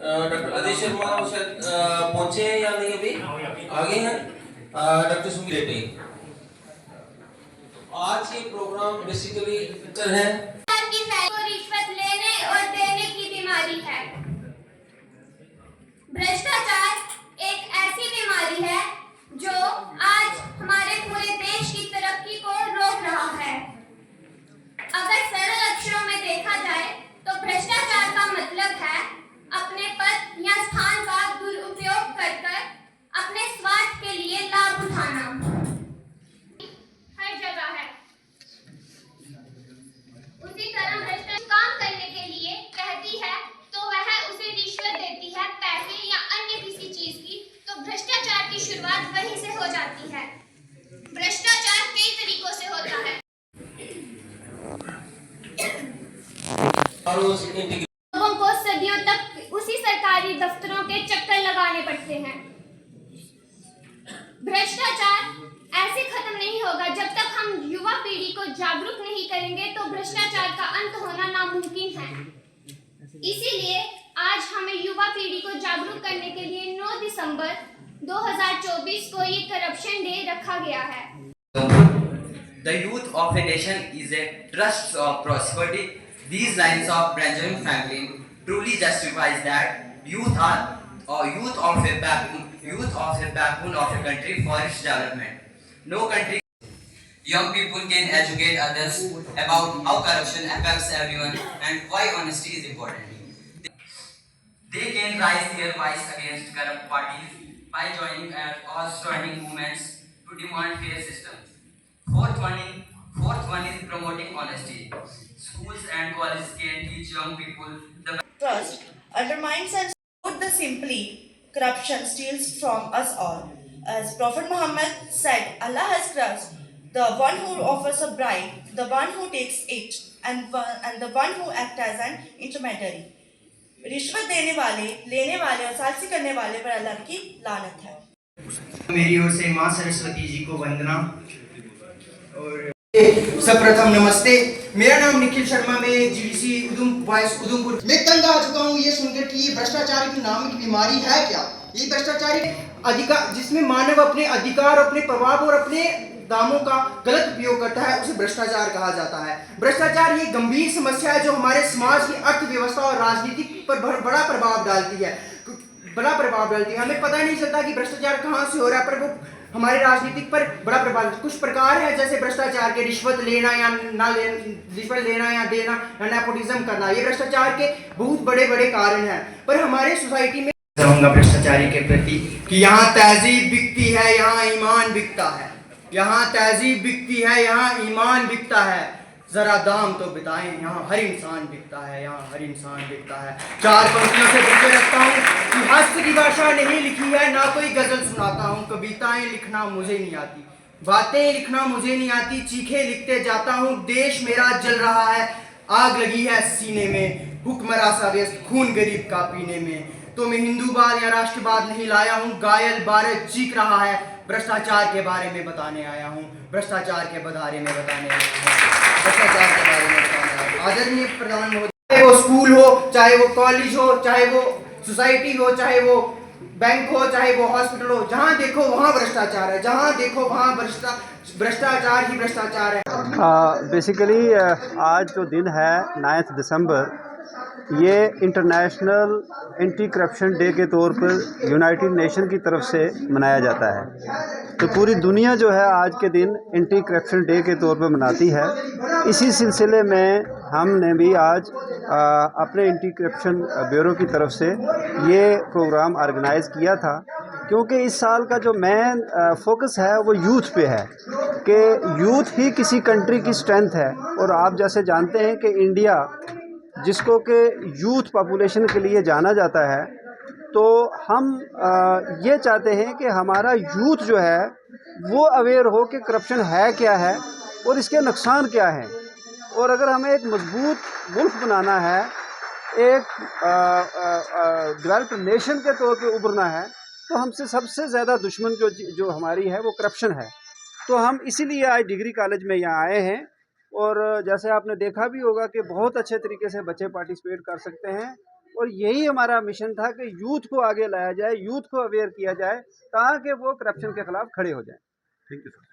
Doctor Ajay Sharma शायद पहुंचे हैं या नहीं, अभी आगे हैं। डॉक्टर सुमित रेड्डी। आज ये प्रोग्राम बेसिकली है रिश्वत लेने और देने की बीमारी है। भ्रष्टाचार एक ऐसी बीमारी है जो आज हमारे पूरे देश की तरक्की को रोक रहा है। अगर सरल अक्षरों में देखा जाए तो भ्रष्टाचार का मतलब है अपने पद या स्थान का दुरुपयोग कर अपने स्वार्थ के लिए लाभ उठाना। हर जगह है। उसी तरह भ्रष्टाचार काम करने के लिए कहती है तो वह उसे रिश्वत देती है, पैसे या अन्य किसी चीज की, तो भ्रष्टाचार की शुरुआत वहीं से हो जाती है। भ्रष्टाचार कई तरीकों से होता है। लोगों को सदियों तक उसी सरकारी दफ्तरों के चक्कर लगाने पड़ते हैं। भ्रष्टाचार ऐसे खत्म नहीं होगा जब तक हम युवा पीढ़ी को जागरूक नहीं करेंगे, तो भ्रष्टाचार का अंत होना नामुमकिन है। इसीलिए आज हमें युवा पीढ़ी को जागरूक करने के लिए 9 दिसंबर 2024 को ये करप्शन डे रखा गया है। The youth of a nation is a trust of prosperity. These lines of Benjamin Franklin truly justifies that youth of a backbone of a country for its development. No country. Young people can educate others about how corruption affects everyone and why honesty is important. They can raise their voice against corrupt parties by joining movements to demand fair systems. Fourth one is promoting honesty. Schools and colleges can teach young people the trust undermines and put the simply corruption steals from us all. As Prophet Muhammad said, Allah has trust the one who offers a bribe, the one who takes it, and the one who acts as an intermediary. रिश्वत देने वाले, लेने वाले और सालसी करने वाले पर अल्लाह की लानत है। मेरी ओर से मां सरस्वती जी को वंदना और सर्वप्रथम नमस्ते। मेरा नाम निखिल शर्मा, मैं जीडीसी उधमपुर। मैं तंग आ चुका हूँ ये सुनकर कि ये भ्रष्टाचार की नाम की बीमारी है क्या। ये भ्रष्टाचारी अधिकार जिसमें मानव अपने अधिकार, अपने प्रभाव और अपने दामों का गलत उपयोग करता है, उसे भ्रष्टाचार कहा जाता है। भ्रष्टाचार ये गंभीर समस्या है जो हमारे समाज की अर्थव्यवस्था और राजनीति पर बड़ा प्रभाव डालती है। हमें पता ही नहीं चलता कि भ्रष्टाचार कहाँ से हो रहा है, पर वो हमारे राजनीतिक पर बड़ा प्रभाव। कुछ प्रकार है जैसे भ्रष्टाचार के रिश्वत लेना या देना या नेपोटिज्म करना। ये भ्रष्टाचार के बहुत बड़े बड़े कारण हैं। पर हमारे सोसाइटी में भ्रष्टाचारी के प्रति कि यहाँ तहजीब बिकती है, यहाँ ईमान बिकता है। यहाँ तहजीब बिकती है, यहाँ ईमान बिकता है। जरा दाम तो बताएं, यहाँ हर इंसान बिकता है, यहाँ हर इंसान बिकता है। 4 पंक्तियों से बचे रखता हूँ कि हस्त की भाषा नहीं लिखी है, ना कोई गजल सुनाता हूँ। कविताएं लिखना मुझे नहीं आती, बातें लिखना मुझे नहीं आती। चीखे लिखते जाता हूँ, देश मेरा जल रहा है, आग लगी है सीने में। हुक्मरां सा व्यस्त खून गरीब का पीने में। तो मैं हिंदूवाद या राष्ट्रवाद नहीं लाया हूँ, घायल भारत चीख रहा है। भ्रष्टाचार के बारे में बताने आया हूँ, भ्रष्टाचार के बारे में बताने आया हूँ, भ्रष्टाचार के बारे में बताने आया हूँ। आदरणीय प्रधानमंत्री, चाहे वो स्कूल हो, चाहे वो कॉलेज हो, चाहे वो सोसाइटी हो, चाहे वो बैंक हो, चाहे वो हॉस्पिटल हो, जहाँ देखो वहाँ भ्रष्टाचार है, जहाँ देखो वहाँ भ्रष्टाचार ही भ्रष्टाचार है। बेसिकली आज जो दिन है 9 दिसंबर, ये इंटरनेशनल एंटी करप्शन डे के तौर पर यूनाइटेड नेशन की तरफ से मनाया जाता है। तो पूरी दुनिया जो है आज के दिन एंटी करप्शन डे के तौर पर मनाती है। इसी सिलसिले में हमने भी आज अपने एंटी करप्शन ब्यूरो की तरफ से ये प्रोग्राम ऑर्गेनाइज़ किया था, क्योंकि इस साल का जो मेन फोकस है वो यूथ पे है कि यूथ ही किसी कंट्री की स्ट्रेंथ है। और आप जैसे जानते हैं कि इंडिया जिसको कि यूथ पॉपुलेशन के लिए जाना जाता है, तो हम ये चाहते हैं कि हमारा यूथ जो है वो अवेयर हो कि करप्शन है क्या है और इसके नुकसान क्या हैं। और अगर हमें एक मजबूत मुल्क बनाना है, एक डेवलप्ड नेशन के तौर पे उभरना है, तो हमसे सबसे ज़्यादा दुश्मन जो हमारी है वो करप्शन है। तो हम इसीलिए आज डिग्री कॉलेज में यहाँ आए हैं और जैसे आपने देखा भी होगा कि बहुत अच्छे तरीके से बच्चे पार्टिसिपेट कर सकते हैं और यही हमारा मिशन था कि यूथ को आगे लाया जाए, यूथ को अवेयर किया जाए ताकि वो करप्शन के खिलाफ खड़े हो जाएं। Thank you sir.